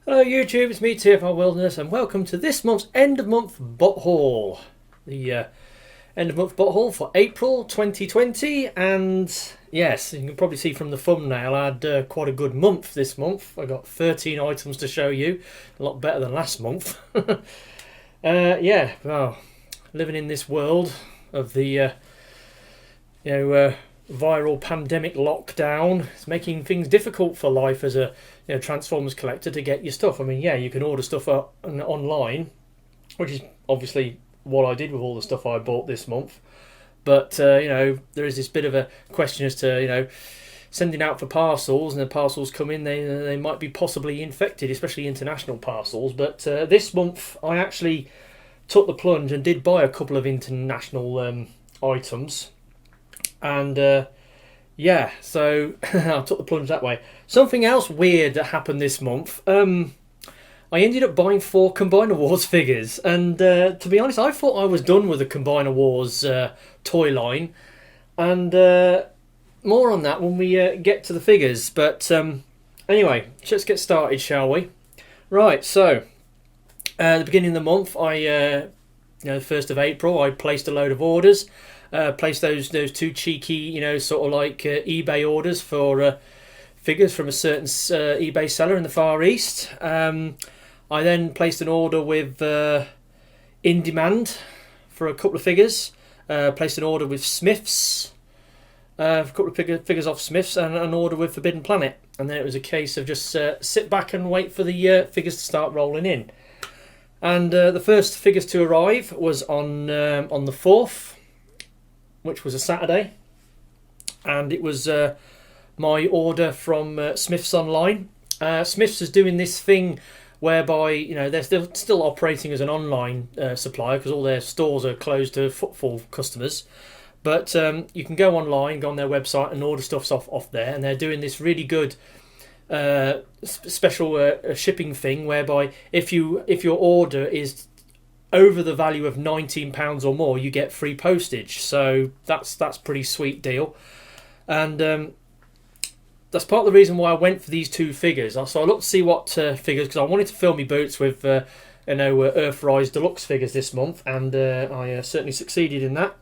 Hello YouTube, it's me TFR Wilderness and welcome to this month's end of month bot haul. The end of month bot haul for April 2020, and yes, you can probably see from the thumbnail I had quite a good month this month. I got 13 items to show you, a lot better than last month. Yeah, well, living in this world of the viral pandemic lockdown, it's making things difficult for life as a Transformers collector to get your stuff. I mean, yeah, you can order stuff online, which is obviously what I did with all the stuff I bought this month. But there is this bit of a question as to sending out for parcels, and the parcels come in, they might be possibly infected, especially international parcels. But this month I actually took the plunge and did buy a couple of international items. And yeah, so I took the plunge that way. Something else weird that happened this month. I ended up buying 4 Combiner Wars figures. And to be honest, I thought I was done with the Combiner Wars toy line. And more on that when we get to the figures. But anyway, let's get started, shall we? Right, so at the beginning of the month, the 1st of April, I placed a load of orders. Placed those 2 cheeky, sort of like eBay orders for figures from a certain eBay seller in the Far East. I then placed an order with In Demand for a couple of figures. Placed an order with Smiths, a couple of figures off Smiths, and an order with Forbidden Planet. And then it was a case of just sit back and wait for the figures to start rolling in. And the first figures to arrive was on the 4th. Which was a Saturday, and it was my order from Smiths Online. Smiths is doing this thing whereby they're still operating as an online supplier because all their stores are closed to footfall customers. But you can go online, go on their website, and order stuff off there. And they're doing this really good special shipping thing whereby if your order is over the value of £19 or more, you get free postage. So that's pretty sweet deal, and that's part of the reason why I went for these 2 figures. So I looked to see what figures, because I wanted to fill my boots with Earthrise Deluxe figures this month, and I certainly succeeded in that.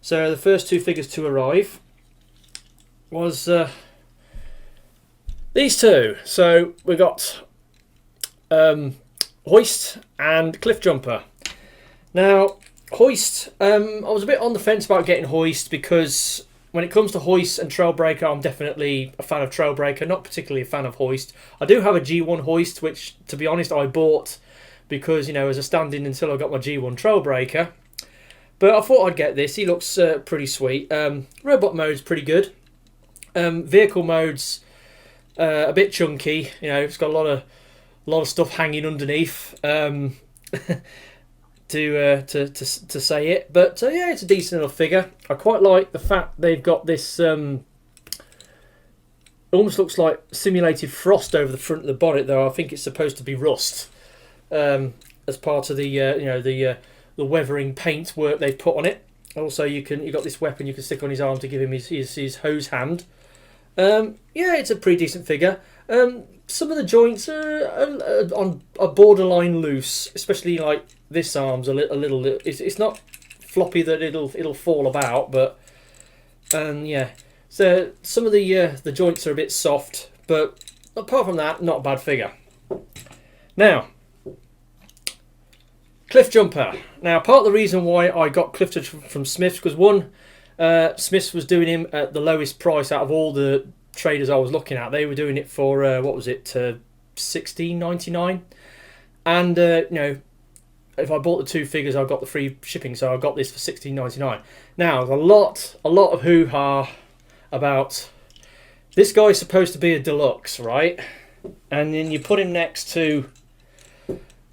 So the first 2 figures to arrive was these 2. So we got Hoist and Cliffjumper. Now, Hoist, I was a bit on the fence about getting Hoist because when it comes to Hoist and Trailbreaker, I'm definitely a fan of Trailbreaker, not particularly a fan of Hoist. I do have a G1 Hoist, which, to be honest, I bought because, as a stand-in until I got my G1 Trailbreaker. But I thought I'd get this. He looks pretty sweet. Robot mode's pretty good. Vehicle mode's a bit chunky. It's got a lot of stuff hanging underneath. To say it, but yeah, it's a decent enough figure. I quite like the fact they've got this almost looks like simulated frost over the front of the bonnet, though I think it's supposed to be rust as part of the weathering paint work they've put on it. Also, you've got this weapon you can stick on his arm to give him his hose hand. Yeah, it's a pretty decent figure. Some of the joints are borderline loose, especially like this arm's a little. It's not floppy that it'll fall about, but yeah. So some of the joints are a bit soft, but apart from that, not a bad figure. Now, Cliffjumper. Now, part of the reason why I got Cliffjumper from Smiths was one, Smiths was doing him at the lowest price out of all the traders I was looking at. They were doing it for what was it, $16.99, and if I bought the 2 figures, I got the free shipping, so I got this for $16.99. Now, there's a lot of hoo-ha about this guy's supposed to be a deluxe, right? And then you put him next to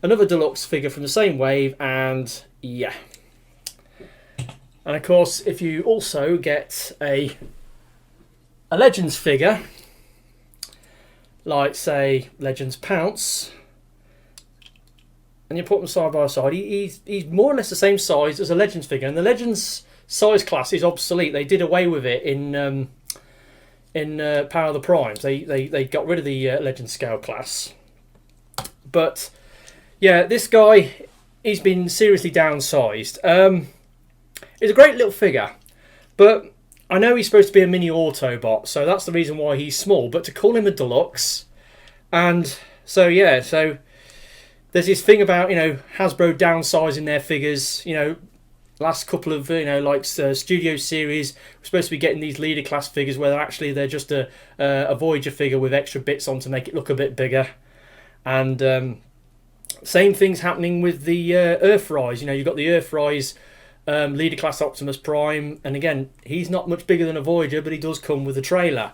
another deluxe figure from the same wave, and yeah. And of course, if you also get a Legends figure, like say Legends Pounce, and you put them side by side, he's more or less the same size as a Legends figure, and the Legends size class is obsolete. They did away with it in Power of the Primes. They got rid of the Legends scale class, But yeah, this guy, he's been seriously downsized. He's a great little figure, but I know he's supposed to be a mini Autobot, so that's the reason why he's small. But to call him a deluxe, and so yeah, so there's this thing about, you know, Hasbro downsizing their figures. You know, last couple of, you know, like Studio Series, we're supposed to be getting these leader class figures where they're just a Voyager figure with extra bits on to make it look a bit bigger. And same thing's happening with the Earthrise. You know, you've got the Earthrise leader class Optimus Prime, and again, he's not much bigger than a Voyager, but he does come with a trailer.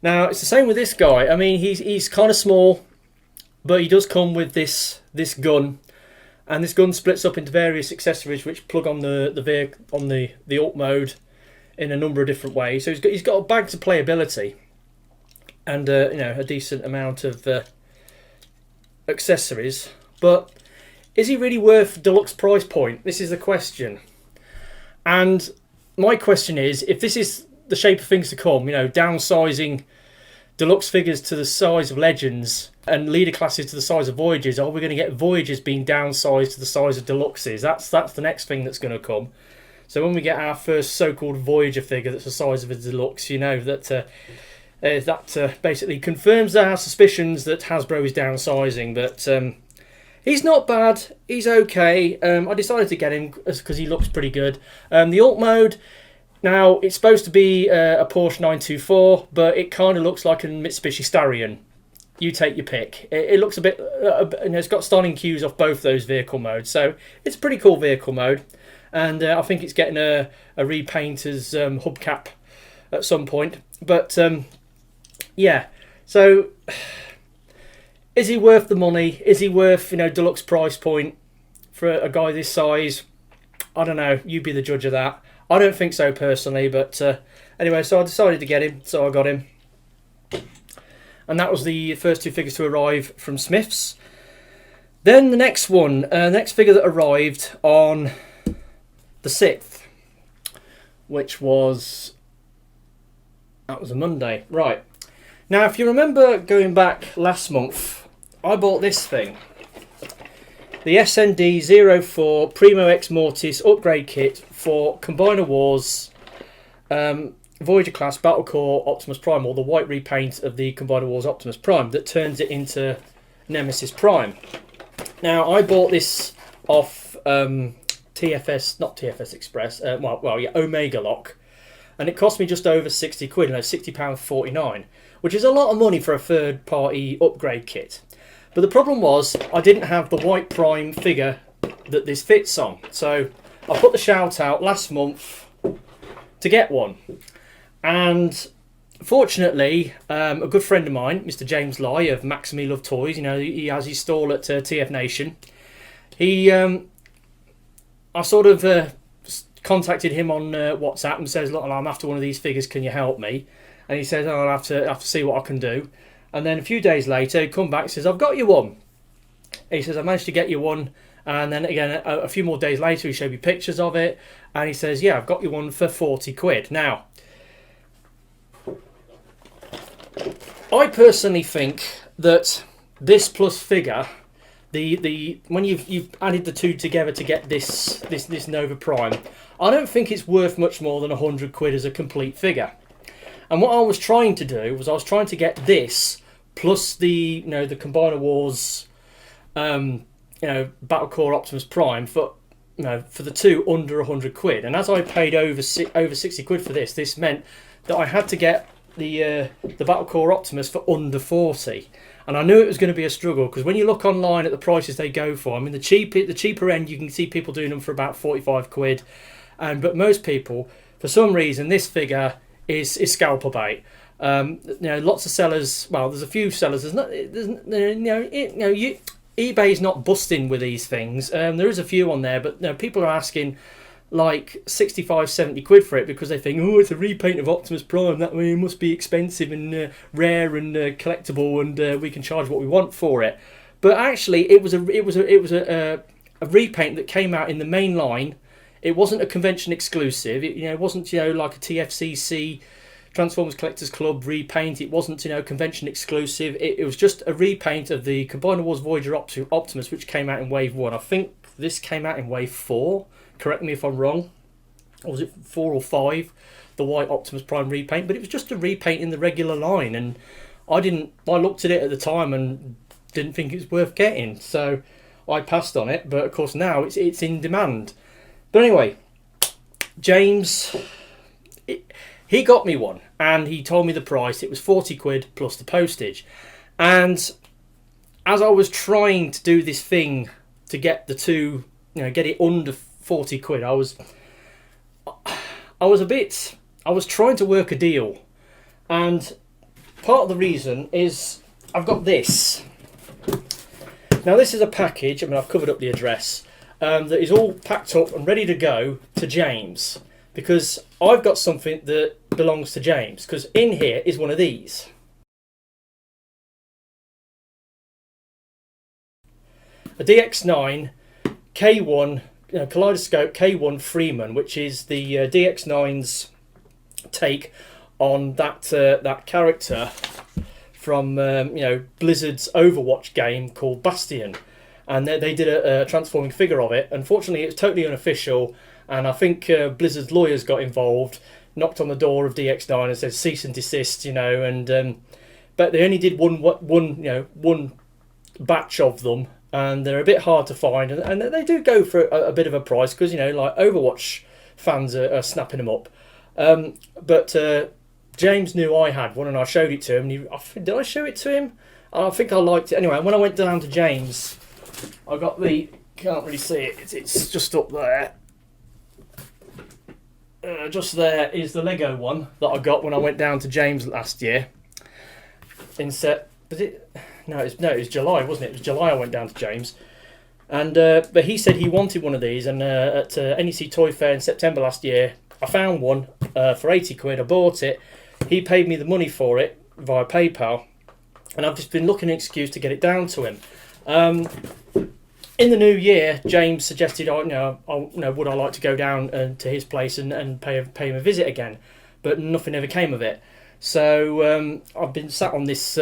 Now it's the same with this guy. I mean, he's kind of small, but he does come with this gun, and this gun splits up into various accessories which plug on the alt mode in a number of different ways. So he's got a bags of playability, and you know, a decent amount of accessories. But is he really worth deluxe price point? This is the question. And my question is, if this is the shape of things to come, you know, downsizing deluxe figures to the size of Legends and leader classes to the size of Voyagers, are we going to get Voyagers being downsized to the size of Deluxes? That's the next thing that's going to come. So when we get our first so-called Voyager figure that's the size of a Deluxe, you know that basically confirms our suspicions that Hasbro is downsizing. But he's not bad. He's okay. I decided to get him because he looks pretty good. The alt mode, now it's supposed to be a Porsche 924, but it kind of looks like a Mitsubishi Starion. You take your pick. It looks a bit, you know, it's got styling cues off both those vehicle modes, so it's a pretty cool vehicle mode. And I think it's getting a repaint as hubcap at some point. But yeah, so is he worth the money? Is he worth, you know, deluxe price point for a guy this size? I don't know. You be the judge of that. I don't think so personally, but anyway, so I decided to get him, so I got him. And that was the first two figures to arrive from Smith's. Then the next one, next figure that arrived on the 6th, which was, that was a Monday, right. Now, if you remember going back last month, I bought this thing. The SND-04 Primo Ex Mortis upgrade kit for Combiner Wars Voyager class Battlecore Optimus Prime, or the white repaint of the Combiner Wars Optimus Prime that turns it into Nemesis Prime. Now, I bought this off TFS, not TFS Express, well, yeah, Omega Lock, and it cost me just over 60 quid, no, £60.49, which is a lot of money for a third-party upgrade kit. But the problem was, I didn't have the white Prime figure that this fits on. So I put the shout out last month to get one. And fortunately, a good friend of mine, Mr. James Lai of Maxime Love Toys, you know, he has his stall at TF Nation. I sort of contacted him on WhatsApp and says, look, I'm after one of these figures, can you help me? And he says, oh, I'll have to see what I can do. And then a few days later, he come back and says, I've got you one. He says, I managed to get you one. And then again, a few more days later, he showed me pictures of it. And he says, yeah, I've got you one for 40 quid. Now, I personally think that this plus figure, when you've added the two together to get this Nova Prime, I don't think it's worth much more than 100 quid as a complete figure. And what I was trying to do was I was trying to get this plus the the Combiner Wars Battlecore Optimus Prime for the two under 100 quid. And as I paid over 60 quid for this meant that I had to get the Battlecore Optimus for under 40. And I knew it was going to be a struggle, because when you look online at the prices they go for, I mean, the cheaper end, you can see people doing them for about 45 quid. But most people, for some reason, this figure is scalper bait. Lots of sellers. Well, there's a few sellers. eBay's not busting with these things. There is a few on there, but people are asking like 65, 70 quid for it because they think, oh, it's a repaint of Optimus Prime. That way it must be expensive and rare and collectible, and we can charge what we want for it. But actually, it was a repaint that came out in the main line. It wasn't a convention exclusive. It wasn't like a TFCC Transformers Collectors Club repaint. It wasn't, convention exclusive. It was just a repaint of the Combiner Wars Voyager Optimus, which came out in Wave 1. I think this came out in Wave 4. Correct me if I'm wrong. Or was it 4 or 5? The white Optimus Prime repaint. But it was just a repaint in the regular line. And I looked at it at the time and didn't think it was worth getting. So I passed on it. But of course now it's in demand. But anyway, James, he got me one, and he told me the price. It was 40 quid plus the postage. And as I was trying to do this thing to get the two, get it under 40 quid, I was trying to work a deal. And part of the reason is I've got this. Now this is a package, I've covered up the address, that is all packed up and ready to go to James. Because I've got something that belongs to James. Because in here is one of these. A DX9 K1 Kaleidoscope K1 Freeman, which is the DX9's take on that character from Blizzard's Overwatch game called Bastion. And they did a transforming figure of it. Unfortunately, it's totally unofficial. And I think Blizzard's lawyers got involved, knocked on the door of DX9 and said cease and desist, but they only did one batch of them, and they're a bit hard to find, and they do go for a bit of a price because like Overwatch fans are snapping them up. But James knew I had one, and I showed it to him. Did I show it to him? I think I liked it anyway. When I went down to James, I got can't really see it. It's just up there. Just there is the Lego one that I got when I went down to James last year. It was July, wasn't it? It was July I went down to James, and but he said he wanted one of these, and at NEC Toy Fair in September last year, I found one for 80 quid. I bought it. He paid me the money for it via PayPal, and I've just been looking for an excuse to get it down to him. In the new year, James suggested, would I like to go down to his place and pay him a visit again? But nothing ever came of it. So I've been sat on this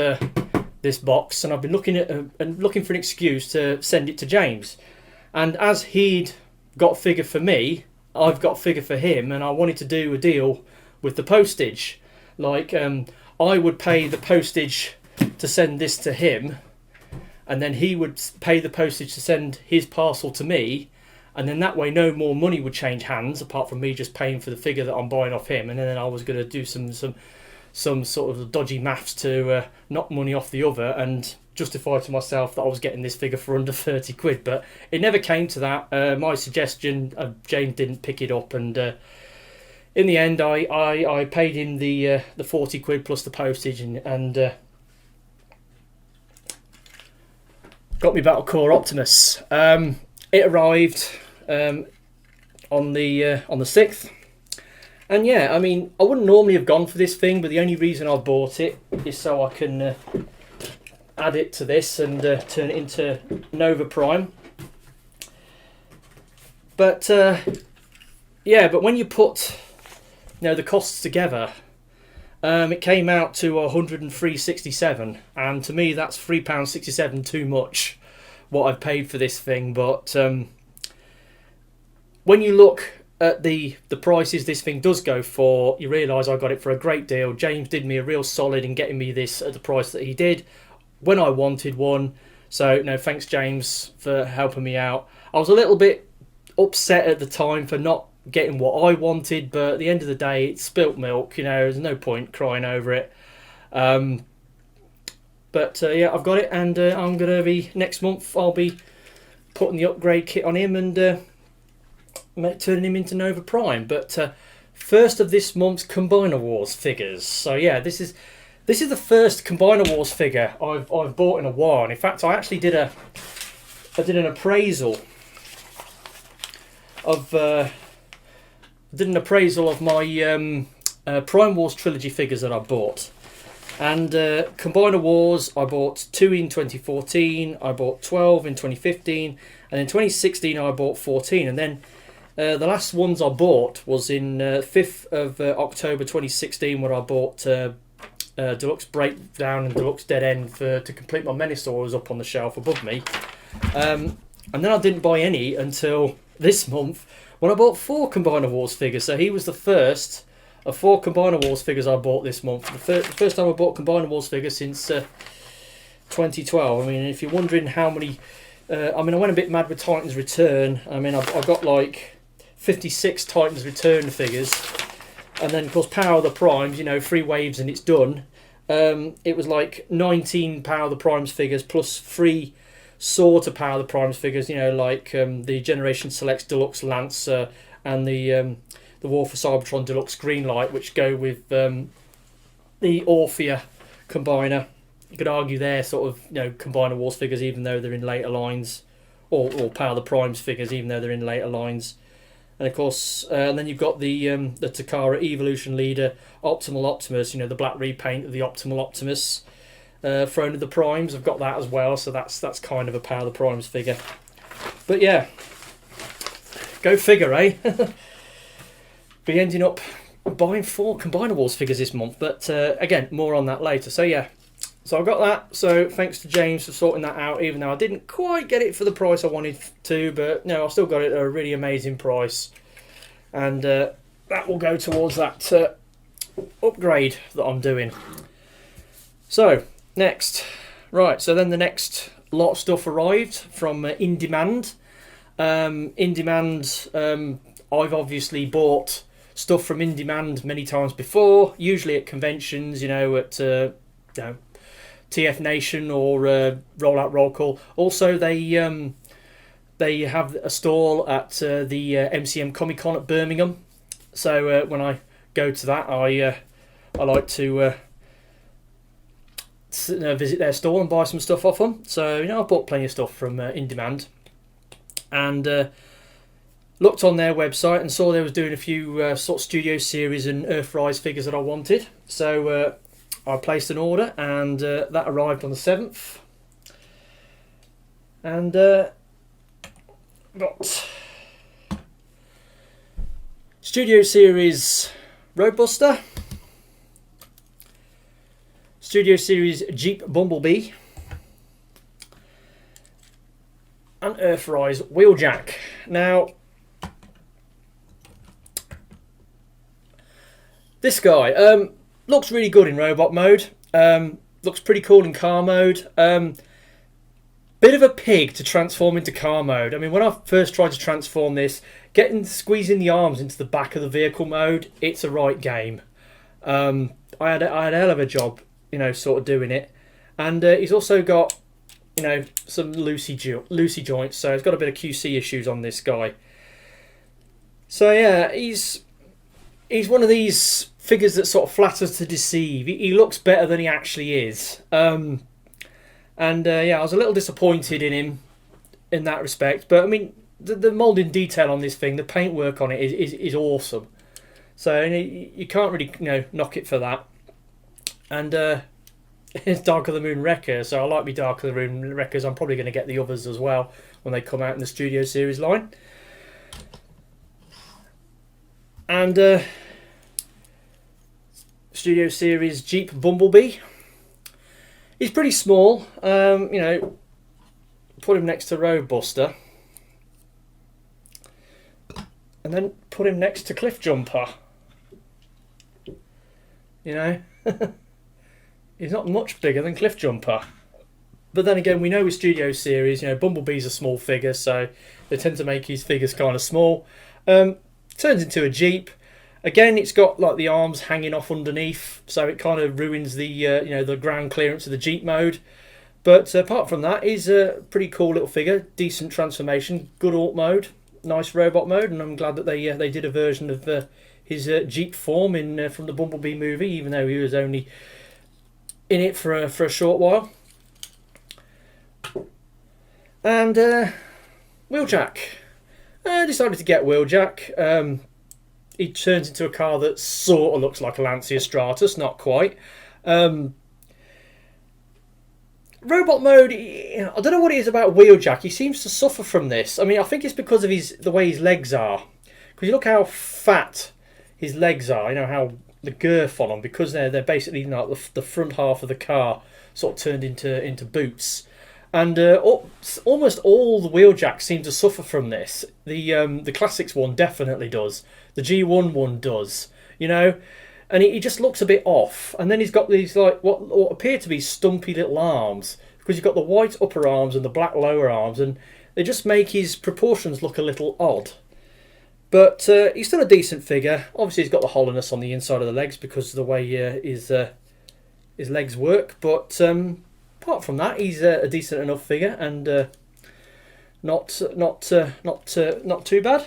box, and I've been looking for an excuse to send it to James. And as he'd got a figure for me, I've got a figure for him, and I wanted to do a deal with the postage. Like I would pay the postage to send this to him, and then he would pay the postage to send his parcel to me, and then that way no more money would change hands apart from me just paying for the figure that I'm buying off him. And then I was going to do some sort of dodgy maths to knock money off the other and justify to myself that I was getting this figure for under 30 quid. But it never came to that. My suggestion, James didn't pick it up, and in the end I paid him the 40 quid plus the postage, and got me Battlecore Optimus. It arrived on the 6th, and yeah, I wouldn't normally have gone for this thing, but the only reason I bought it is so I can add it to this and turn it into Nova Prime. But but when you put the costs together, it came out to £103.67, and to me that's £3.67 too much what I've paid for this thing. But when you look at the prices this thing does go for, you realise I got it for a great deal. James did me a real solid in getting me this at the price that he did when I wanted one. So thanks James for helping me out. I was a little bit upset at the time for not getting what I wanted, but at the end of the day it's spilt milk, there's no point crying over it. I've got it, and I'm gonna be next month I'll be putting the upgrade kit on him and turning him into Nova Prime. But first of this month's Combiner Wars figures. So yeah, this is the first Combiner Wars figure I've bought in a while, and in fact I actually did an appraisal of my Prime Wars trilogy figures that I bought. And Combiner Wars, I bought 2 in 2014, I bought 12 in 2015, and in 2016 I bought 14. And then The last ones I bought was in 5th of October 2016, where I bought Deluxe Breakdown and Deluxe Dead End to complete my Menisaurs up on the shelf above me. And then I didn't buy any until this month, when I bought 4 Combiner Wars figures. So he was the first of 4 Combiner Wars figures I bought this month. The first time I bought Combiner Wars figures since 2012. I mean, if you're wondering how many... I mean, I went a bit mad with Titans Return. I mean, I got like 56 Titans Return figures. And then, of course, Power of the Primes, you know, 3 waves and it's done. It was like 19 Power of the Primes figures plus 3 sort of Power of the Primes figures, you know, like the Generation Selects Deluxe Lancer and the War for Cybertron Deluxe Greenlight, which go with the Orphea Combiner. You could argue they're sort of, you know, Combiner Wars figures, even though they're in later lines, or Power of the Primes figures, even though they're in later lines. And of course, and then you've got the Takara Evolution Leader Optimal Optimus, you know, the black repaint of the Optimal Optimus, Throne of the Primes. I've got that as well, so that's kind of a Power of the Primes figure. But yeah, go figure, eh? Be ending up buying 4 Combiner Wars figures this month, but again, more on that later. So yeah, so I've got that. So thanks to James for sorting that out, even though I didn't quite get it for the price I wanted to, but no, I still got it at a really amazing price, and that will go towards that upgrade that I'm doing. So next, right, so then the next lot of stuff arrived from In Demand. In Demand, I've obviously bought stuff from In Demand many times before, usually at conventions, you know, at you know, TF Nation or Rollout Roll Call. Also, they have a stall at the MCM Comic Con at Birmingham. So when I go to that, I like to visit their stall and buy some stuff off them. So, you know, I've bought plenty of stuff from In Demand, and looked on their website and saw they was doing a few sort of Studio Series and Earthrise figures that I wanted. So I placed an order, and that arrived on the 7th. And got Studio Series Roadbuster, Studio Series Jeep Bumblebee, and Earthrise Wheeljack. Now, this guy looks really good in robot mode. Looks pretty cool in car mode. Bit of a pig to transform into car mode. I mean, when I first tried to transform this, squeezing the arms into the back of the vehicle mode, it's a right game. I had a hell of a job, you know, sort of doing it. And he's also got, you know, some loosey joints, so he's got a bit of QC issues on this guy. So yeah, he's one of these figures that sort of flatters to deceive. He looks better than he actually is. Yeah, I was a little disappointed in him in that respect. But I mean, the moulding detail on this thing, the paintwork on it is awesome. So you can't really, you know, knock it for that. And it's Dark of the Moon Wrecker, so I like me Dark of the Moon Wreckers. I'm probably going to get the others as well when they come out in the Studio Series line. And Studio Series Jeep Bumblebee. He's pretty small, you know, put him next to Roadbuster. And then put him next to Cliffjumper. You know, he's not much bigger than Cliffjumper. But then again, we know with Studio Series, you know, Bumblebee's a small figure, so they tend to make his figures kind of small. Turns into a Jeep. Again, it's got like the arms hanging off underneath, so it kind of ruins the you know, the ground clearance of the Jeep mode. But apart from that, he's a pretty cool little figure, decent transformation, good alt mode, nice robot mode, and I'm glad that they did a version of his Jeep form in from the Bumblebee movie, even though he was only in it for a short while. And Wheeljack. I decided to get Wheeljack. He turns into a car that sort of looks like a Lancia Stratus, not quite. Robot mode, I don't know what it is about Wheeljack. He seems to suffer from this. I mean, I think it's because of the way his legs are. Because you look how fat his legs are, you know, how the girth on them, because they're basically, you know, the front half of the car sort of turned into boots. And almost all the Wheeljacks seem to suffer from this. The Classics one definitely does. The G1 one does, you know. And he just looks a bit off. And then he's got these, like, what appear to be stumpy little arms. Because you've got the white upper arms and the black lower arms. And they just make his proportions look a little odd. But he's still a decent figure. Obviously, he's got the hollowness on the inside of the legs because of the way his legs work. But apart from that, he's a decent enough figure and not too bad.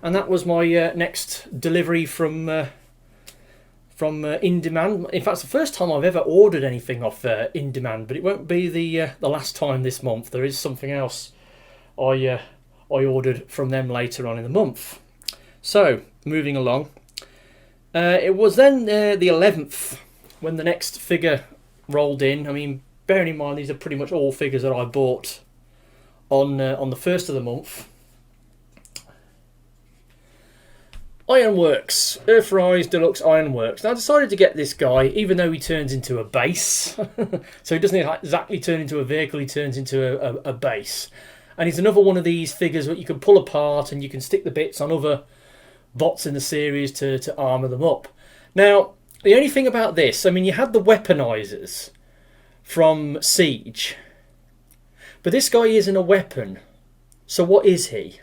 And that was my next delivery from In Demand. In fact, it's the first time I've ever ordered anything off In Demand, but it won't be the last time this month. There is something else I ordered from them later on in the month. So, moving along. It was then the 11th when the next figure rolled in. I mean, bearing in mind these are pretty much all figures that I bought on the first of the month. Ironworks, Earthrise Deluxe Ironworks. Now I decided to get this guy, even though he turns into a base. So he doesn't exactly turn into a vehicle, he turns into a base. And he's another one of these figures that you can pull apart and you can stick the bits on other bots in the series to armour them up. Now, the only thing about this, I mean, you had the weaponizers from Siege. But this guy isn't a weapon. So what is he?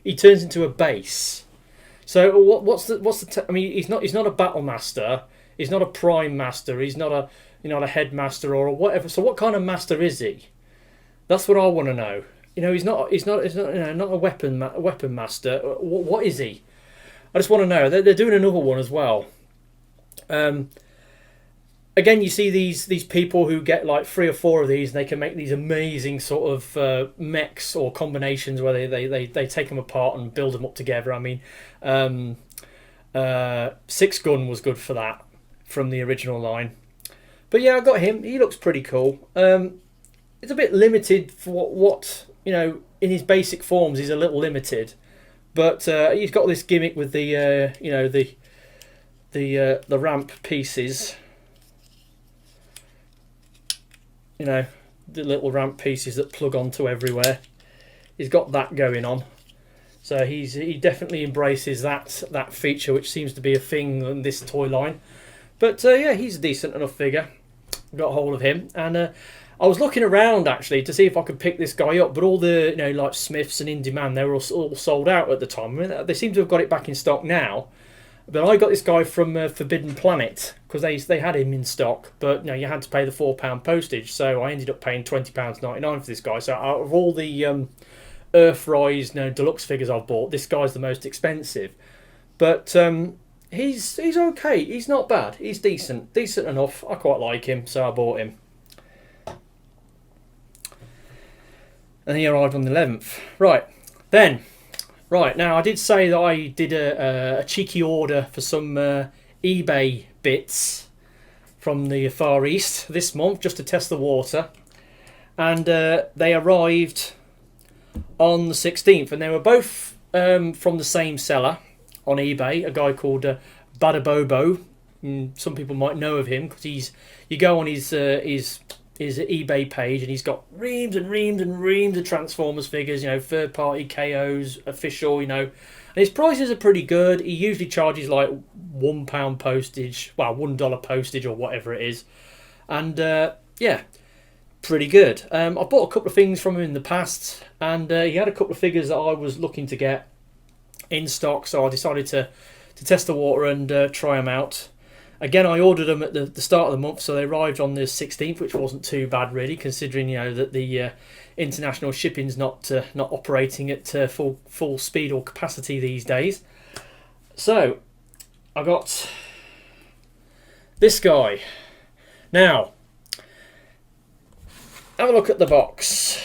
He turns into a base. So what's the I mean, he's not a battle master. He's not a prime master. He's not a headmaster or a whatever. So what kind of master is he? That's what I want to know. You know, he's not not a weapon master. What is he? I just want to know. They're doing another one as well. Again, you see these people who get like 3 or 4 of these, and they can make these amazing sort of mechs or combinations where they take them apart and build them up together. I mean, 6 Gun was good for that from the original line. But yeah, I got him. He looks pretty cool. It's a bit limited for what you know, in his basic forms. He's a little limited, but he's got this gimmick with the you know, the ramp pieces. You know, the little ramp pieces that plug onto everywhere. He's got that going on, so he definitely embraces that feature, which seems to be a thing in this toy line. But yeah, he's a decent enough figure. Got hold of him, and I was looking around actually to see if I could pick this guy up, but all the, you know, like Smiths and In Demand, they were all sold out at the time. I mean, they seem to have got it back in stock now. But I got this guy from Forbidden Planet because they had him in stock, but you know, you had to pay the £4 postage, so I ended up paying £20.99 for this guy. So out of all the Earthrise, you know, deluxe figures I've bought, this guy's the most expensive. But he's okay. He's not bad. He's decent enough. I quite like him, so I bought him. And he arrived on the 11th. Right, now I did say that I did a cheeky order for some eBay bits from the Far East this month just to test the water. And they arrived on the 16th, and they were both from the same seller on eBay, a guy called Badabobo. Some people might know of him because you go on his eBay page and he's got reams and reams and reams of Transformers figures, you know, third party KOs, official, you know, and his prices are pretty good. He usually charges like £1 postage, well, $1 postage or whatever it is, and yeah, pretty good. I bought a couple of things from him in the past, and he had a couple of figures that I was looking to get in stock, so I decided to test the water and try them out. Again, I ordered them at the start of the month, so they arrived on the 16th, which wasn't too bad really, considering, you know, that the international shipping's not operating at full speed or capacity these days. So I got this guy. Now, have a look at the box.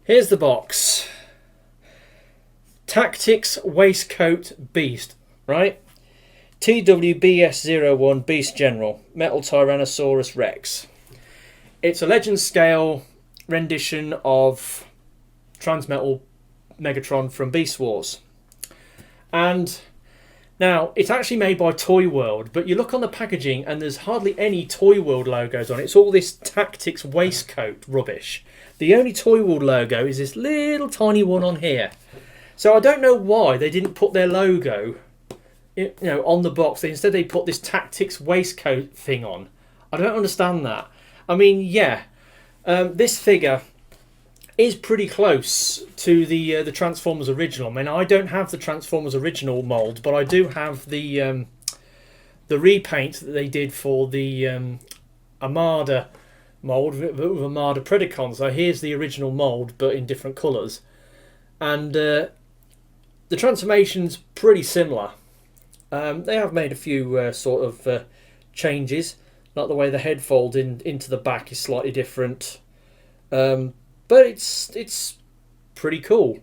Here's the box. Tactics Waistcoat Beast, right? TWBS-01 Beast General, Metal Tyrannosaurus Rex. It's a legend scale rendition of Transmetal Megatron from Beast Wars. And now, it's actually made by Toyworld, but you look on the packaging and there's hardly any Toyworld logos on it. It's all this Tactics Waistcoat rubbish. The only Toyworld logo is this little tiny one on here. So I don't know why they didn't put their logo, on the box. Instead they put this Tactics Waistcoat thing on. I don't understand that. I mean, yeah, this figure is pretty close to the Transformers original. I mean, I don't have the Transformers original mould, but I do have the repaint that they did for the Armada mould with Armada Predacon. So here's the original mould, but in different colours, and the transformation's pretty similar. They have made a few sort of changes, like the way the head folds into the back is slightly different. But it's pretty cool.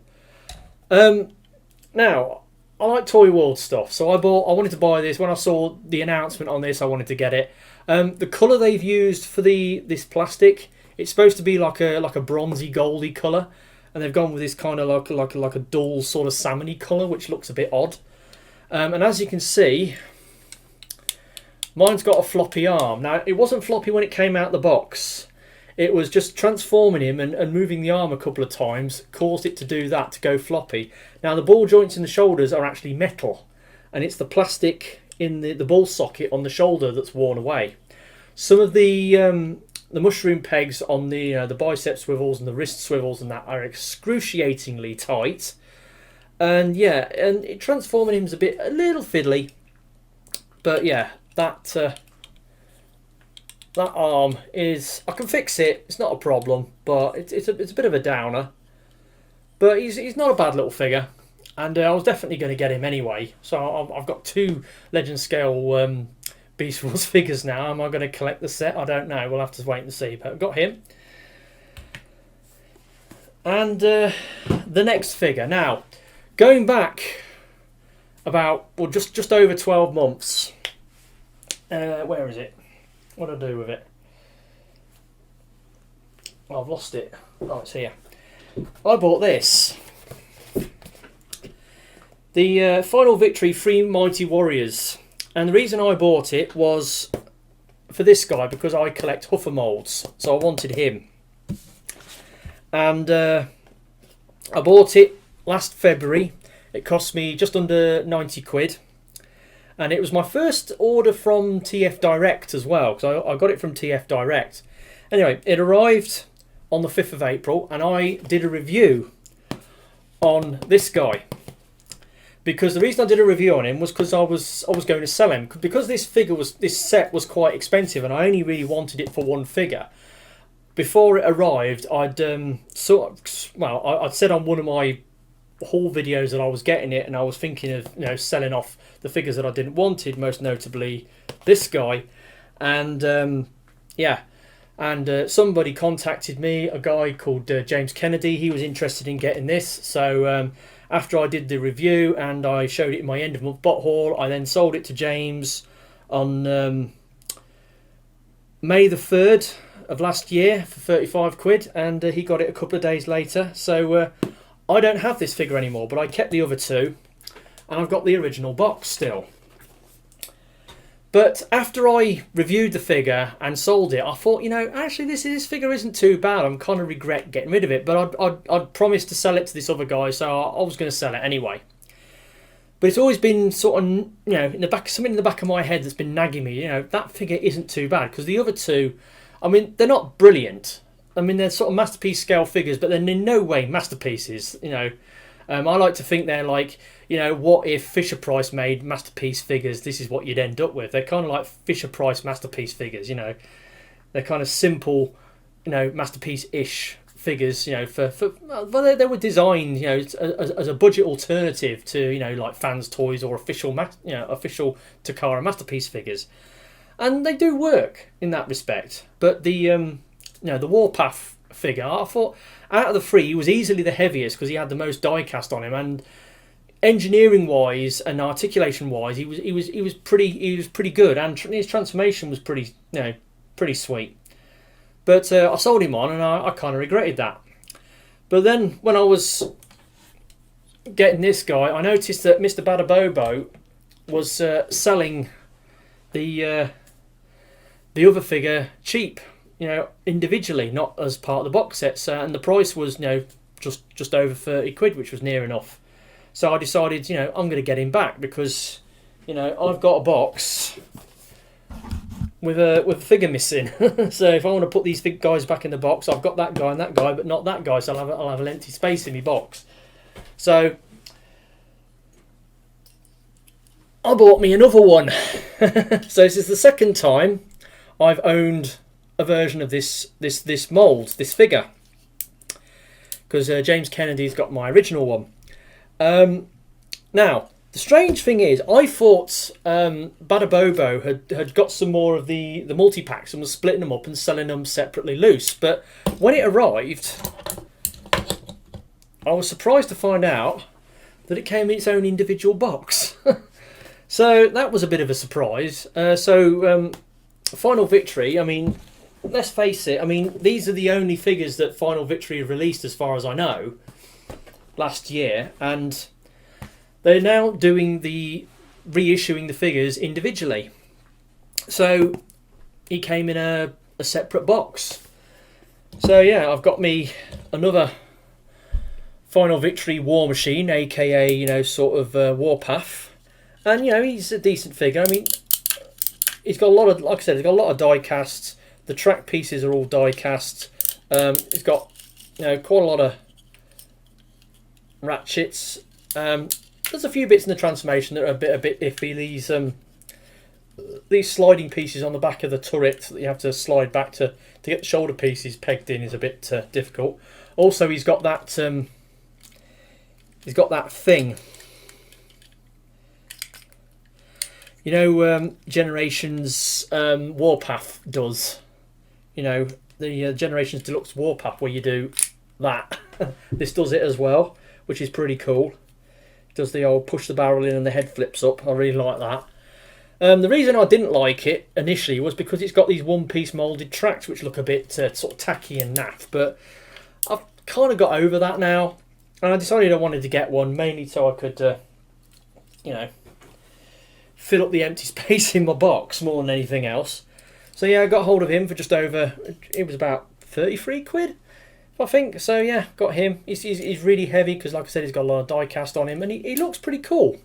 Now, I like Toyworld stuff, so I wanted to buy this. When I saw the announcement on this, I wanted to get it. The colour they've used for this plastic, it's supposed to be like a bronzy goldy colour, and they've gone with this kind of like a dull sort of salmony colour, which looks a bit odd. And as you can see, mine's got a floppy arm. Now, it wasn't floppy when it came out the box. It was just transforming him and moving the arm a couple of times caused it to do that, to go floppy. Now the ball joints in the shoulders are actually metal, and it's the plastic in the ball socket on the shoulder that's worn away. Some of the mushroom pegs on the bicep swivels and the wrist swivels and that are excruciatingly tight. And yeah, and transforming him is a little fiddly. But yeah, that arm is, I can fix it, it's not a problem, but it's a bit of a downer. But he's not a bad little figure, and I was definitely going to get him anyway. So I've got 2 Legend Scale Beast Wars figures now. Am I going to collect the set? I don't know, we'll have to wait and see. But I've got him. And the next figure. Now, going back about, well, just over 12 months. Where is it? What do I do with it? Oh, I've lost it. Oh, it's here. I bought this. The Final Victory 3 Mighty Warriors. And the reason I bought it was for this guy, because I collect Huffer moulds. So I wanted him. And I bought it last February. It cost me just under 90 quid. And it was my first order from TF Direct as well, because I got it from TF Direct. Anyway, it arrived on the 5th of April, and I did a review on this guy. Because the reason I did a review on him was because I was going to sell him. Because this set was quite expensive, and I only really wanted it for one figure. Before it arrived, I'd I'd said on one of my haul videos that I was getting it, and I was thinking of selling off the figures that I didn't wanted, most notably this guy. And somebody contacted me, a guy called James Kennedy. He was interested in getting this, so after I did the review and I showed it in my end of month bot haul, I then sold it to James on May the 3rd of last year for 35 quid, and he got it a couple of days later. So I don't have this figure anymore, but I kept the other 2, and I've got the original box still. But after I reviewed the figure and sold it, I thought, actually this figure isn't too bad. I'm kind of regret getting rid of it, but I'd promised to sell it to this other guy, so I was going to sell it anyway. But it's always been sort of, something in the back of my head that's been nagging me. That figure isn't too bad, because the other 2, I mean, they're not brilliant. I mean, they're sort of masterpiece scale figures, but they're in no way masterpieces. I like to think they're like, what if Fisher-Price made masterpiece figures? This is what you'd end up with. They're kind of like Fisher-Price masterpiece figures. They're kind of simple, masterpiece-ish figures. Well, they were designed, as a budget alternative to, like Fans Toys or official Takara masterpiece figures, and they do work in that respect. But the Warpath figure, I thought out of the 3 he was easily the heaviest because he had the most die cast on him, and engineering wise and articulation wise he was pretty good, and his transformation was pretty sweet. But I sold him on, and I kind of regretted that. But then when I was getting this guy, I noticed that Mr. Badabobo was selling the other figure cheap, individually, not as part of the box set. And the price was, just over 30 quid, which was near enough. So I decided, I'm going to get him back because, I've got a box with a figure missing. So if I want to put these guys back in the box, I've got that guy and that guy, but not that guy. So I'll have an empty space in my box. So I bought me another one. So this is the second time I've owned a version of this mould, this figure, because James Kennedy's got my original one. Now the strange thing is, I thought Badabobo had got some more of the multi-packs and was splitting them up and selling them separately loose. But when it arrived, I was surprised to find out that it came in its own individual box. So that was a bit of a surprise. Final Victory, let's face it, these are the only figures that Final Victory have released as far as I know last year, and they're now doing reissuing the figures individually. So he came in a separate box. So yeah, I've got me another Final Victory War Machine, aka sort of Warpath, and he's a decent figure. He's got a lot of, like I said, he's got a lot of die casts. The track pieces are all die cast. He's got quite a lot of ratchets. There's a few bits in the transformation that are a bit iffy. These sliding pieces on the back of the turret that you have to slide back to get the shoulder pieces pegged in is a bit difficult. Also, he's got that thing. Generations Warpath does. The Generations Deluxe Warpath, where you do that. This does it as well, which is pretty cool. It does the old push the barrel in and the head flips up. I really like that. The reason I didn't like it initially was because it's got these one-piece moulded tracks which look a bit sort of tacky and naff, but I've kind of got over that now, and I decided I wanted to get one, mainly so I could, fill up the empty space in my box more than anything else. So yeah, I got hold of him for just over, it was about 33 quid, I think. So yeah, got him. He's really heavy because, like I said, he's got a lot of die cast on him, and he looks pretty cool.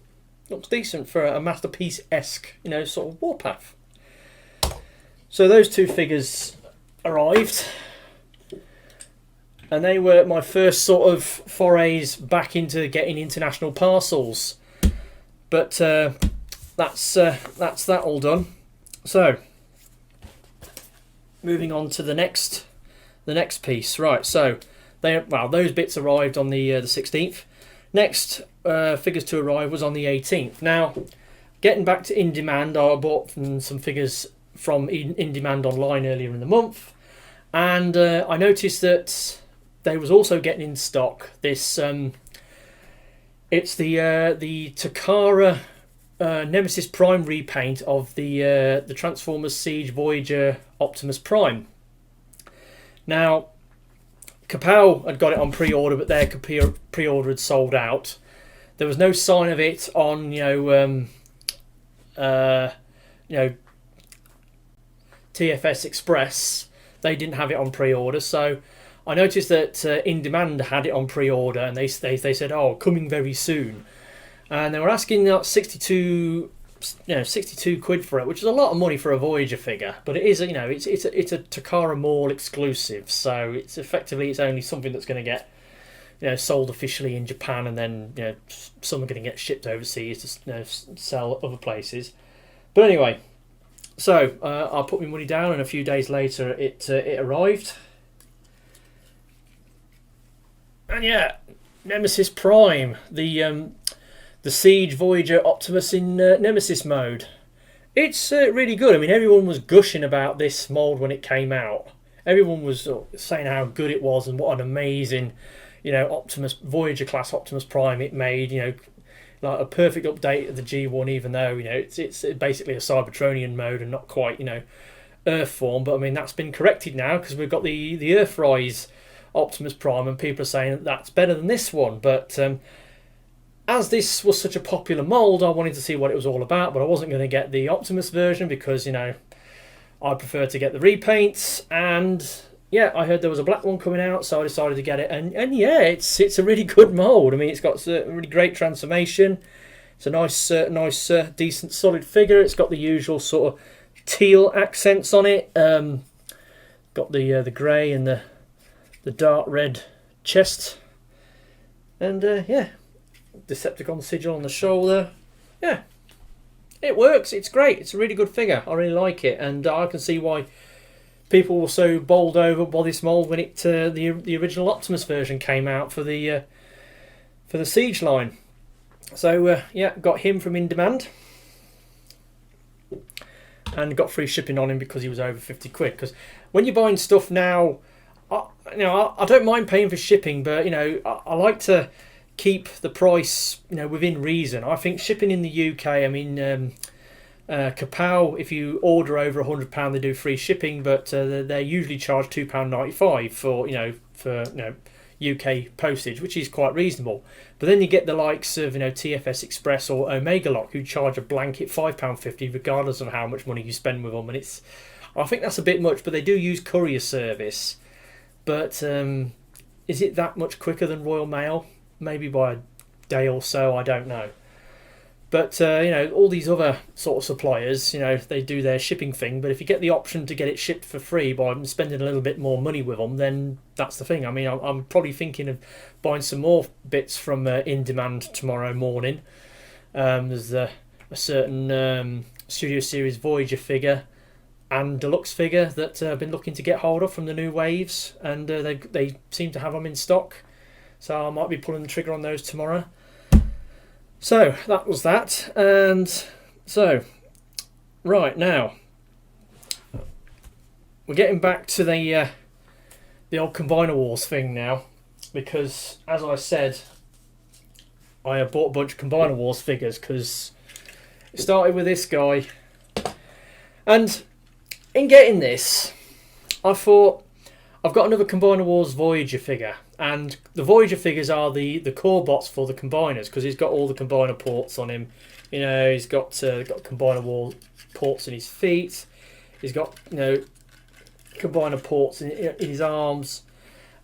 Looks decent for a Masterpiece-esque, sort of Warpath. So those two figures arrived, and they were my first sort of forays back into getting international parcels. But that's that all done. So moving on to the next piece, right? So those bits arrived on the 16th. Next figures to arrive was on the 18th. Now, getting back to In Demand, I bought some figures from In Demand online earlier in the month, and I noticed that they was also getting in stock this. It's the Takara Nemesis Prime repaint of the Transformers Siege Voyager Optimus Prime. Now, Kapow had got it on pre-order, but their pre-order had sold out. There was no sign of it on TFS Express. They didn't have it on pre-order, so I noticed that In Demand had it on pre-order, and they said, "Oh, coming very soon." And they were asking 62 quid for it, which is a lot of money for a Voyager figure, but it is, it's a Takara Mall exclusive, so it's only something that's going to get, sold officially in Japan, and then some are going to get shipped overseas to sell other places. But anyway, so I put my money down, and a few days later it arrived, and yeah, Nemesis Prime, the Siege Voyager Optimus in Nemesis mode. It's really good. Everyone was gushing about this mould when it came out. Everyone was saying how good it was and what an amazing, Optimus Voyager class Optimus Prime it made. Like a perfect update of the G1, even though it's basically a Cybertronian mode and not quite Earth form. But that's been corrected now because we've got the Earthrise Optimus Prime, and people are saying that's better than this one. But as this was such a popular mould, I wanted to see what it was all about, but I wasn't going to get the Optimus version because, you know, I prefer to get the repaints. And yeah, I heard there was a black one coming out, so I decided to get it. And yeah, it's a really good mould. I mean, it's got a really great transformation. It's a nice, decent, solid figure. It's got the usual sort of teal accents on it. Got the grey and the dark red chest. And yeah, Decepticon sigil on the shoulder. Yeah, it works. It's great. It's a really good figure. I really like it, and I can see why people were so bowled over by this mould when the original Optimus version came out for the Siege line. So yeah, got him from In Demand, and got free shipping on him because he was over 50 quid. Because when you're buying stuff now, I don't mind paying for shipping, but you know, I like to keep the price, you know, within reason. I think shipping in the UK, I mean, Kapow, if you order over £100, they do free shipping, but they usually charge £2.95 for UK postage, which is quite reasonable. But then you get the likes of, you know, TFS Express or Omega Lock, who charge a blanket £5.50 regardless of how much money you spend with them, and I think that's a bit much. But they do use courier service. But is it that much quicker than Royal Mail? Maybe by a day or so, I don't know. But you know, all these other sort of suppliers, you know, they do their shipping thing. But if you get the option to get it shipped for free by spending a little bit more money with them, then that's the thing. I mean, I'm probably thinking of buying some more bits from In Demand tomorrow morning. There's a certain Studio Series Voyager figure and Deluxe figure that I've been looking to get hold of from the new waves, and they seem to have them in stock. So I might be pulling the trigger on those tomorrow. So that was that. And so, right now, we're getting back to the old Combiner Wars thing now. Because, as I said, I have bought a bunch of Combiner Wars figures because it started with this guy. And in getting this, I thought, I've got another Combiner Wars Voyager figure, and the Voyager figures are the core bots for the combiners, because he's got all the combiner ports on him. You know, he's got Combiner Wars ports in his feet. He's got, you know, combiner ports in his arms.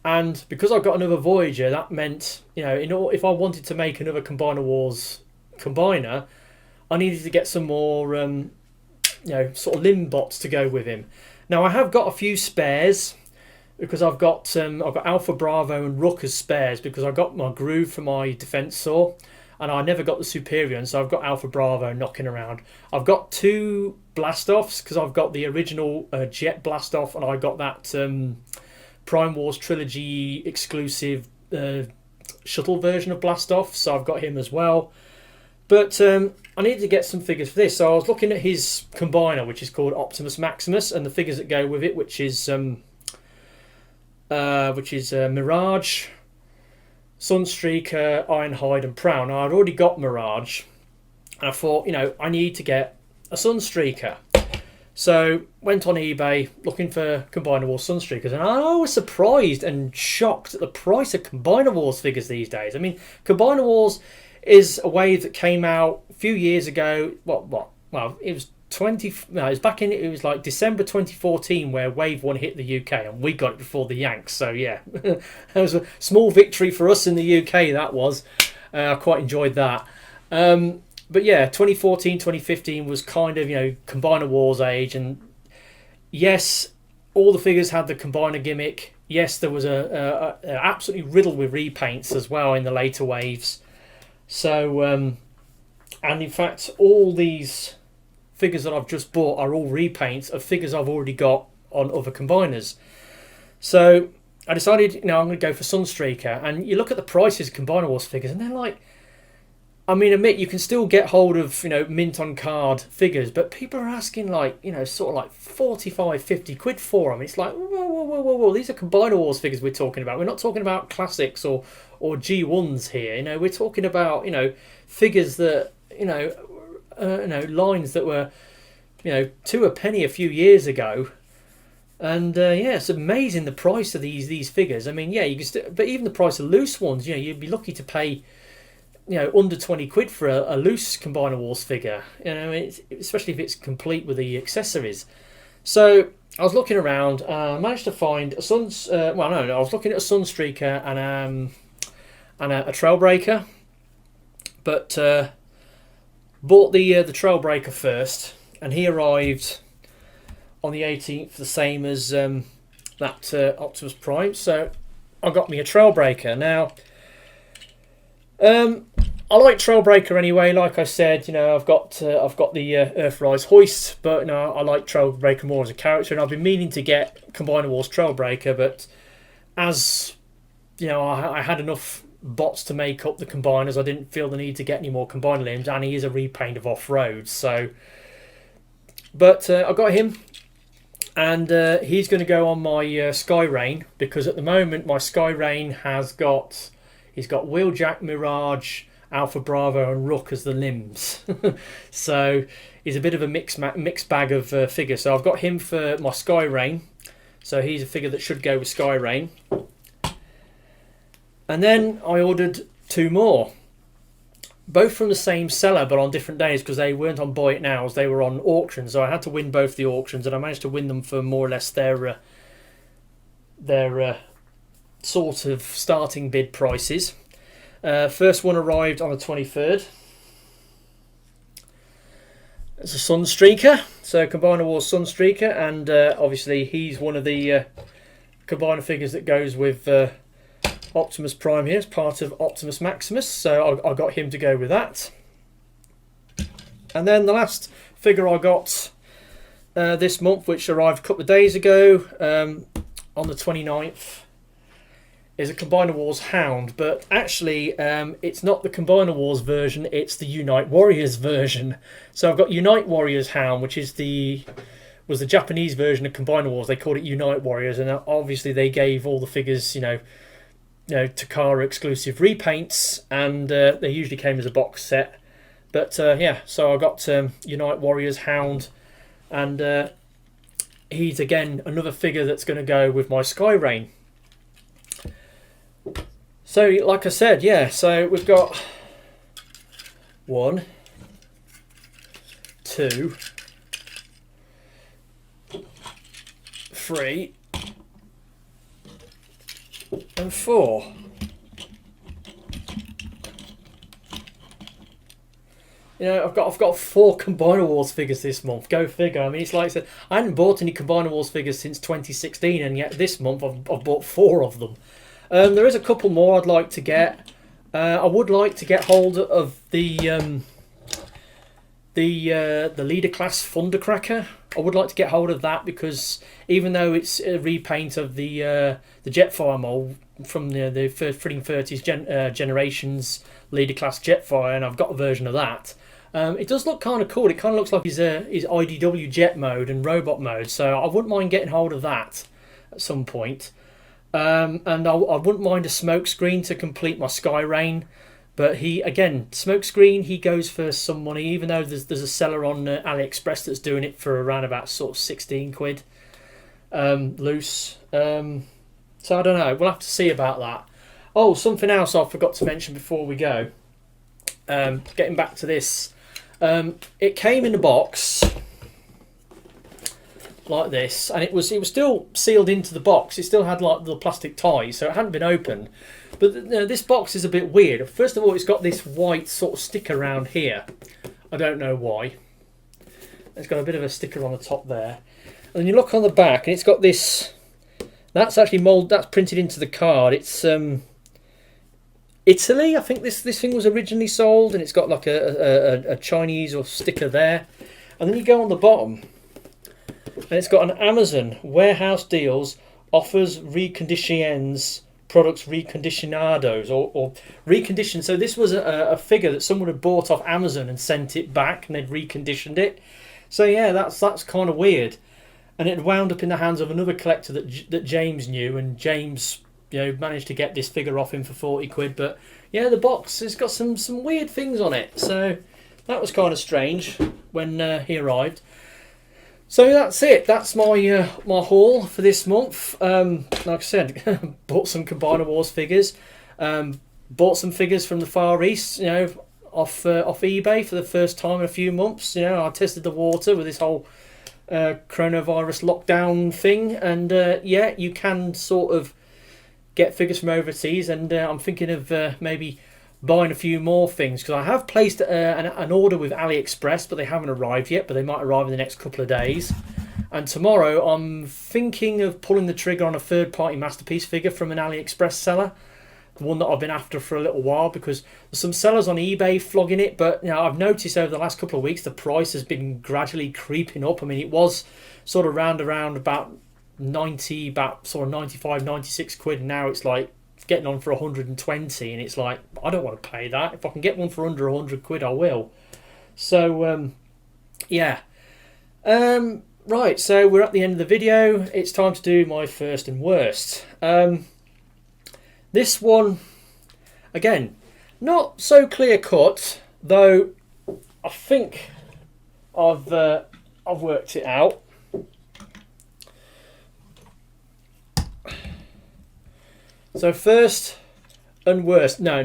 And because I've got another Voyager, that meant, you know, if I wanted to make another Combiner Wars combiner, I needed to get some more, you know, sort of limb bots to go with him. Now I have got a few spares, because I've got Alpha Bravo and Rook as spares, because I got my Groove for my Defense Saw, and I never got the Superior, so I've got Alpha Bravo knocking around. I've got 2 Blastoffs, because I've got the original Jet Blastoff, and I got that Prime Wars Trilogy exclusive shuttle version of Blastoff, so I've got him as well. But I needed to get some figures for this, so I was looking at his combiner, which is called Optimus Maximus, and the figures that go with it, which is Mirage, Sunstreaker, Ironhide and Prowl. Now I'd already got Mirage, and I thought, you know, I need to get a Sunstreaker. So went on eBay looking for Combiner Wars Sunstreakers, and I was surprised and shocked at the price of Combiner Wars figures these days. I mean, Combiner Wars is a wave that came out a few years ago. Well, it was it was like December 2014 where Wave 1 hit the UK, and we got it before the Yanks. So yeah, that was a small victory for us in the UK, that was. I quite enjoyed that. But yeah, 2014, 2015 was kind of, you know, Combiner Wars age, and yes, all the figures had the Combiner gimmick. Yes, there was a absolutely riddled with repaints as well in the later waves. So, and in fact, all these figures that I've just bought are all repaints of figures I've already got on other combiners. So I decided, you know, I'm going to go for Sunstreaker. And you look at the prices of Combiner Wars figures, and they're like, I mean, admit you can still get hold of, you know, mint on card figures, but people are asking, like, you know, sort of like 45, 50 quid for them. It's like, whoa, these are Combiner Wars figures we're talking about. We're not talking about classics or G1s here. You know, we're talking about, you know, figures that, you know, lines that were, you know, 2 a penny a few years ago. And yeah, it's amazing the price of these figures. I mean, yeah, you can but even the price of loose ones, you know, you'd be lucky to pay you know, under 20 quid for a loose Combiner Wars figure. You know, especially if it's complete with the accessories. So I was looking around. I managed to find a I was looking at a Sunstreaker and a Trailbreaker, but bought the Trailbreaker first, and he arrived on the 18th, the same as that Optimus Prime. So I got me a Trailbreaker. Now, I like Trailbreaker anyway. Like I said, you know, I've got the Earthrise Hoist, but you know, I like Trailbreaker more as a character, and I've been meaning to get Combiner Wars Trailbreaker, but as you know, I had enough bots to make up the combiners. I didn't feel the need to get any more combiner limbs, and he is a repaint of Off-Road. So, but I got him, and he's going to go on my Skyrain, because at the moment my Skyrain he's got Wheeljack, Mirage, Alpha Bravo and Rook as the limbs. So he's a bit of a mixed bag of figures. So I've got him for my Skyrain. So he's a figure that should go with Skyrain. And then I ordered 2 more. Both from the same seller but on different days, because they weren't on Buy It Nows, they were on auctions. So I had to win both the auctions, and I managed to win them for more or less their sort of starting bid prices. First one arrived on the 23rd. It's a Sunstreaker, so Combiner Wars Sunstreaker, and obviously he's one of the Combiner figures that goes with Optimus Prime here as part of Optimus Maximus, so I got him to go with that. And then the last figure I got this month, which arrived a couple of days ago on the 29th, is a Combiner Wars Hound, but actually it's not the Combiner Wars version, it's the Unite Warriors version. So I've got Unite Warriors Hound, which was the Japanese version of Combiner Wars. They called it Unite Warriors, and obviously they gave all the figures, you know, Takara exclusive repaints, and they usually came as a box set. But yeah, so I got Unite Warriors Hound, and he's again another figure that's going to go with my Skyrain. So, like I said, yeah, so we've got 1, 2, 3, and 4. You know, I've got 4 Combiner Wars figures this month. Go figure. I mean, it's like I said, I hadn't bought any Combiner Wars figures since 2016, and yet this month I've bought 4 of them. There is a couple more I'd like to get. I would like to get hold of the leader class Thundercracker. I would like to get hold of that, because even though it's a repaint of the Jetfire mold from the freaking 30s generations leader class Jetfire, and I've got a version of that. It does look kind of cool. It kind of looks like his IDW jet mode and robot mode, so I wouldn't mind getting hold of that at some point. And I wouldn't mind a smokescreen to complete my Skyrain, but smokescreen, he goes for some money, even though there's a seller on AliExpress that's doing it for around about sort of 16 quid loose. So I don't know, we'll have to see about that. Oh, something else I forgot to mention before we go. Getting back to this, it came in a box like this, and it was still sealed into the box. It still had like the plastic ties, so it hadn't been opened. But this box is a bit weird. First of all, it's got this white sort of sticker around here. I don't know why. It's got a bit of a sticker on the top there, and then you look on the back, and it's got this. That's actually that's printed into the card. It's Italy, I think this thing was originally sold, and it's got like a Chinese or sticker there. And then you go on the bottom, and it's got an Amazon warehouse deals offers reconditions products reconditionados or reconditioned. So this was a figure that someone had bought off Amazon and sent it back, and they'd reconditioned it. So yeah, that's kind of weird. And it wound up in the hands of another collector that James knew, and James, you know, managed to get this figure off him for 40 quid. But yeah, the box has got some weird things on it, so that was kind of strange when he arrived. So that's it. That's my my haul for this month. Like I said, bought some Combiner Wars figures. bought some figures from the Far East, you know, off eBay for the first time in a few months. You know, I tested the water with this whole coronavirus lockdown thing, and yeah, you can sort of get figures from overseas, and I'm thinking of maybe buying a few more things, because I have placed an order with AliExpress, but they haven't arrived yet, but they might arrive in the next couple of days. And tomorrow I'm thinking of pulling the trigger on a third-party Masterpiece figure from an AliExpress seller, the one that I've been after for a little while, because there's some sellers on eBay flogging it, but you know, I've noticed over the last couple of weeks the price has been gradually creeping up. I mean, it was sort of around about 90, about sort of 95, 96 quid, and now it's like getting on for 120, and it's like, I don't want to pay that. If I can get one for under 100 quid, I will. So yeah, right, so we're at the end of the video. It's time to do my first and worst. This one, again, not so clear cut, though I think I've worked it out. So first and worst. No,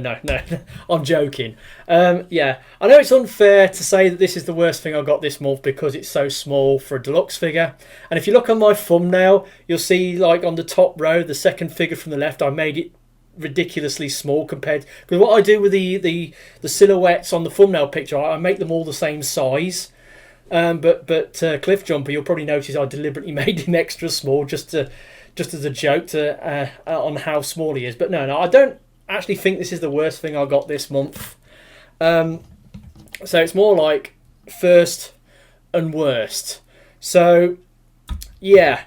I'm joking. Yeah, I know it's unfair to say that this is the worst thing I got this month because it's so small for a deluxe figure. And if you look on my thumbnail, you'll see, like, on the top row, the second figure from the left, I made it ridiculously small compared, because what I do with the silhouettes on the thumbnail picture, I make them all the same size. But Cliffjumper, you'll probably notice I deliberately made him extra small just as a joke on how small he is. But no, I don't actually think this is the worst thing I got this month. So it's more like first and worst. So yeah,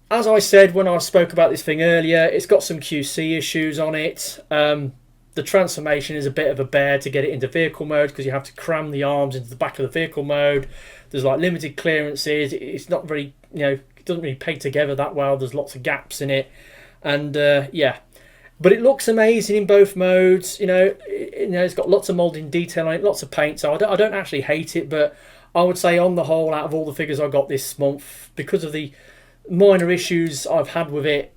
as I said when I spoke about this thing earlier, it's got some QC issues on it. The transformation is a bit of a bear to get it into vehicle mode, because you have to cram the arms into the back of the vehicle mode. There's like limited clearances. It's not very, you know, it doesn't really peg together that well. There's lots of gaps in it, and yeah, but it looks amazing in both modes. You know, it's got lots of moulding detail on it, lots of paint. So I don't actually hate it, but I would say on the whole, out of all the figures I got this month, because of the minor issues I've had with it,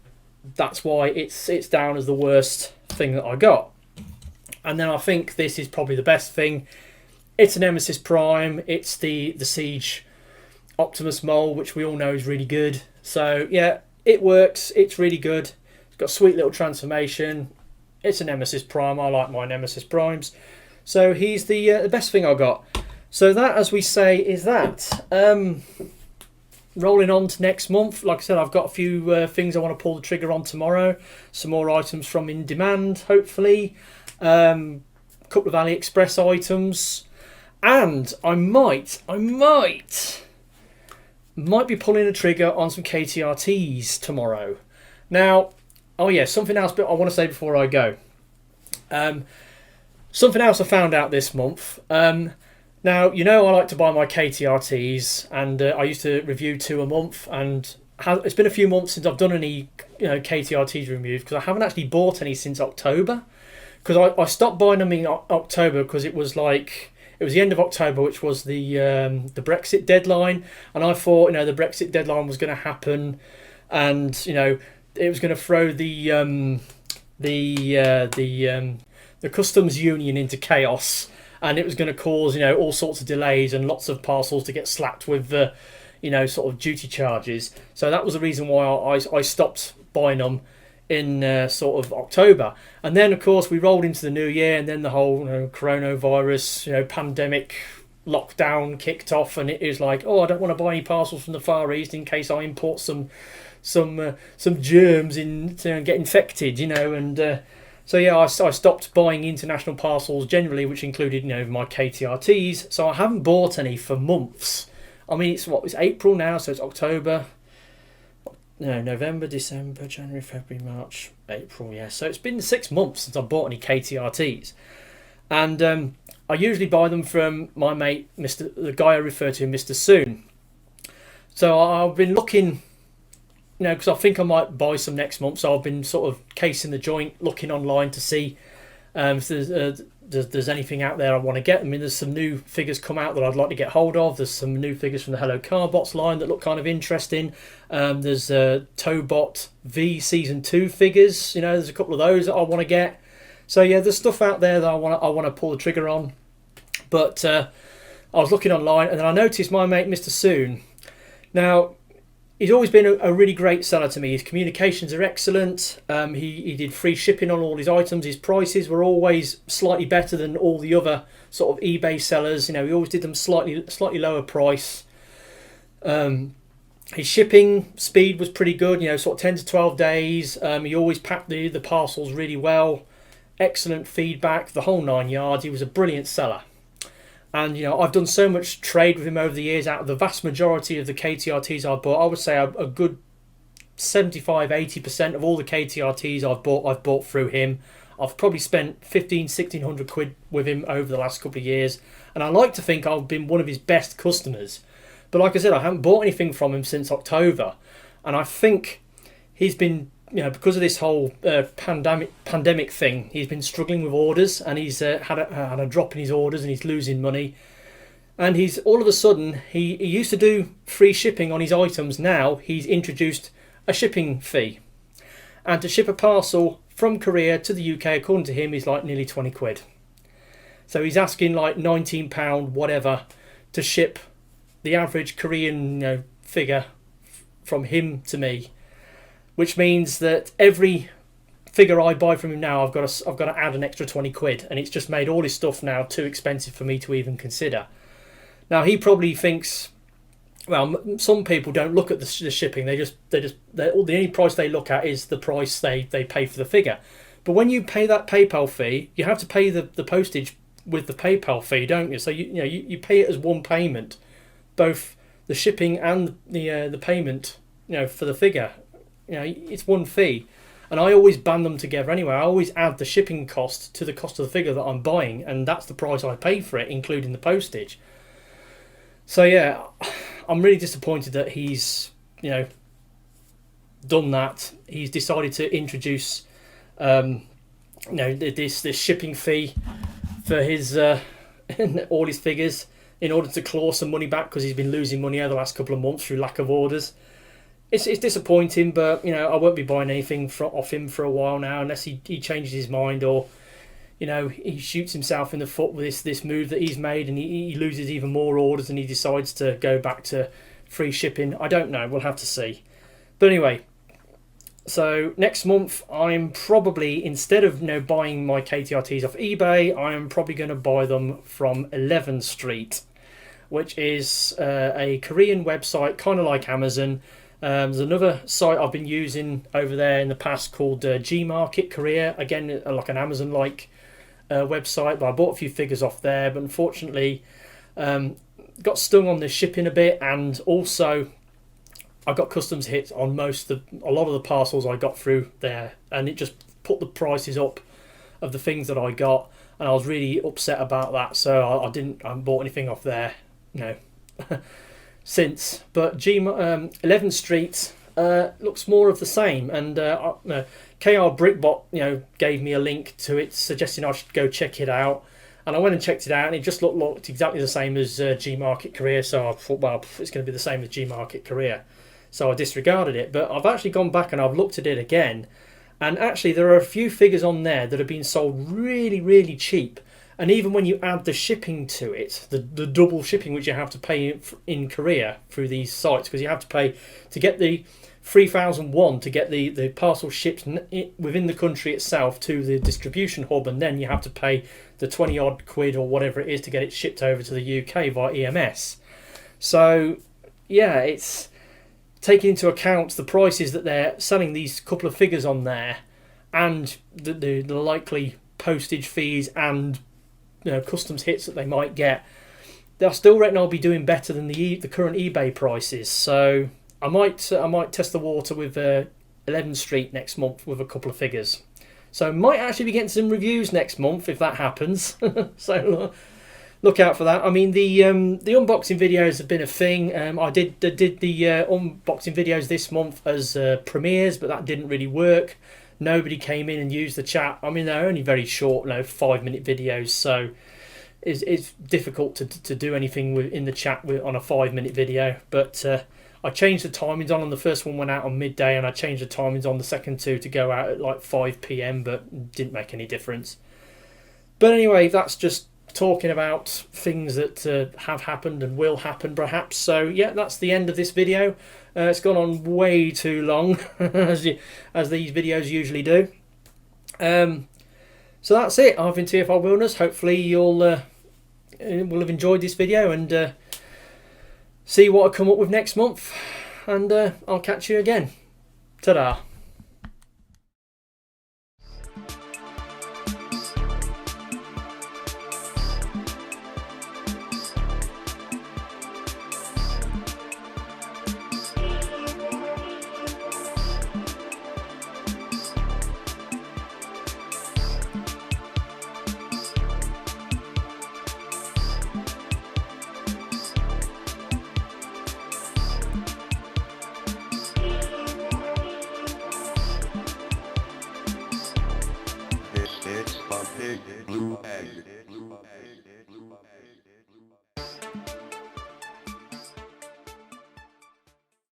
that's why it's down as the worst thing that I got. And then I think this is probably the best thing. It's a Nemesis Prime. It's the Siege Optimus mold, which we all know is really good. So yeah, it works. It's really good. It's got a sweet little transformation. It's a Nemesis Prime. I like my Nemesis Primes. So he's the best thing I got. So that, as we say, is that. Rolling on to next month, like I said, I've got a few things I want to pull the trigger on tomorrow. Some more items from In Demand, hopefully. A couple of AliExpress items. And I might be pulling a trigger on some KTRTs tomorrow. Now, oh yeah, something else I want to say before I go. Something else I found out this month. Now, you know I like to buy my KTRTs, and I used to review 2 a month, and it's been a few months since I've done any KTRTs reviews, because I haven't actually bought any since October, because I stopped buying them in October because it was the end of October, which was the Brexit deadline, and I thought the Brexit deadline was going to happen, and it was going to throw the customs union into chaos. And it was going to cause, all sorts of delays and lots of parcels to get slapped with, sort of duty charges. So that was the reason why I stopped buying them in sort of October. And then, of course, we rolled into the new year, and then the whole coronavirus, pandemic lockdown kicked off, and it was like, I don't want to buy any parcels from the Far East in case I import some germs in to get infected, and. So yeah, I stopped buying international parcels generally, which included my KTRTs. So I haven't bought any for months. I mean, it's April now, so it's October, November, December, January, February, March, April. Yeah, so it's been 6 months since I bought any KTRTs, and I usually buy them from my mate, the guy I refer to, Mr. Soon. So I've been looking. Because I think I might buy some next month, so I've been sort of casing the joint, looking online to see if there's anything out there I want to get. I mean, there's some new figures come out that I'd like to get hold of. There's some new figures from the Hello Carbots line that look kind of interesting. There's Towbot V Season 2 figures. There's a couple of those that I want to get. So yeah, there's stuff out there that I want to pull the trigger on, but I was looking online and then I noticed my mate Mr. Soon. Now, he's always been a really great seller to me. His communications are excellent. He did free shipping on all his items. His prices were always slightly better than all the other sort of eBay sellers. You know, he always did them slightly lower price. His shipping speed was pretty good. You know, sort of 10 to 12 days. He always packed the parcels really well. Excellent feedback, the whole 9 yards. He was a brilliant seller. And, you know, I've done so much trade with him over the years. Out of the vast majority of the KTRTs I've bought, I would say a good 75-80% of all the KTRTs I've bought through him. I've probably spent 1,500-1,600 quid with him over the last couple of years. And I like to think I've been one of his best customers. But like I said, I haven't bought anything from him since October. And I think he's been, you know, because of this whole pandemic thing, he's been struggling with orders, and he's had a drop in his orders, and he's losing money. And he's all of a sudden, he used to do free shipping on his items. Now he's introduced a shipping fee, and to ship a parcel from Korea to the UK, according to him, is like nearly 20 quid. So he's asking like £19 whatever to ship the average Korean, you know, figure from him to me. Which means that every figure I buy from him now, I've got to add an extra 20 quid, and it's just made all his stuff now too expensive for me to even consider. Now he probably thinks, well, some people don't look at the shipping. The only price they look at is the price they pay for the figure. But when you pay that PayPal fee, you have to pay the postage with the PayPal fee, don't you? So you pay it as one payment, both the shipping and the payment, you know, for the figure. You know, it's one fee, and I always band them together anyway. I always add the shipping cost to the cost of the figure that I'm buying, and that's the price I pay for it, including the postage. So yeah, I'm really disappointed that he's, you know, done that. He's decided to introduce, you know, this shipping fee for his all his figures in order to claw some money back, because he's been losing money over the last couple of months through lack of orders. It's disappointing, but, you know, I won't be buying anything off him for a while now, unless he changes his mind, or, you know, he shoots himself in the foot with this move that he's made, and he loses even more orders, and he decides to go back to free shipping. I don't know. We'll have to see. But anyway, so next month I'm probably, instead of, you know, buying my KTRTs off eBay, I am probably going to buy them from 11th Street, which is a Korean website, kind of like Amazon. There's another site I've been using over there in the past called Gmarket Korea. Again, like an Amazon-like website, but I bought a few figures off there. But unfortunately, got stung on the shipping a bit, and also I got customs hits on a lot of the parcels I got through there, and it just put the prices up of the things that I got, and I was really upset about that. So I haven't bought anything off there, no. Since, but 11th Street looks more of the same, and KR Brickbot, you know, gave me a link to it, suggesting I should go check it out, and I went and checked it out, and it just looked exactly the same as Gmarket Korea. So I thought, well, it's going to be the same as Gmarket Korea, so I disregarded it. But I've actually gone back and I've looked at it again, and actually there are a few figures on there that have been sold really, really cheap. And even when you add the shipping to it, the double shipping which you have to pay in Korea through these sites, because you have to pay to get the 3001 to get the parcel shipped within the country itself to the distribution hub, and then you have to pay the 20 odd quid or whatever it is to get it shipped over to the UK via EMS. So yeah, it's taking into account the prices that they're selling these couple of figures on there, and the likely postage fees and, you know, customs hits that they might get. They'll still reckon I'll be doing better than the current eBay prices. So I might test the water with 11th Street next month with a couple of figures. So might actually be getting some reviews next month if that happens. So look out for that. I mean, the unboxing videos have been a thing. I did the unboxing videos this month as premieres, but that didn't really work. Nobody came in and used the chat. I mean, they're only very short, 5-minute videos, so it's difficult to do anything in the chat on a 5-minute video. But I changed the timings on the first one went out on midday, and I changed the timings on the second two to go out at like 5 p.m, but didn't make any difference. But anyway, that's just talking about things that have happened and will happen perhaps. So yeah, that's the end of this video. It's gone on way too long as these videos usually do. So that's it. I've been TFR Wilderness. Hopefully you'll will have enjoyed this video and see what I come up with next month. And I'll catch you again. Ta-da. It's a big blue egg.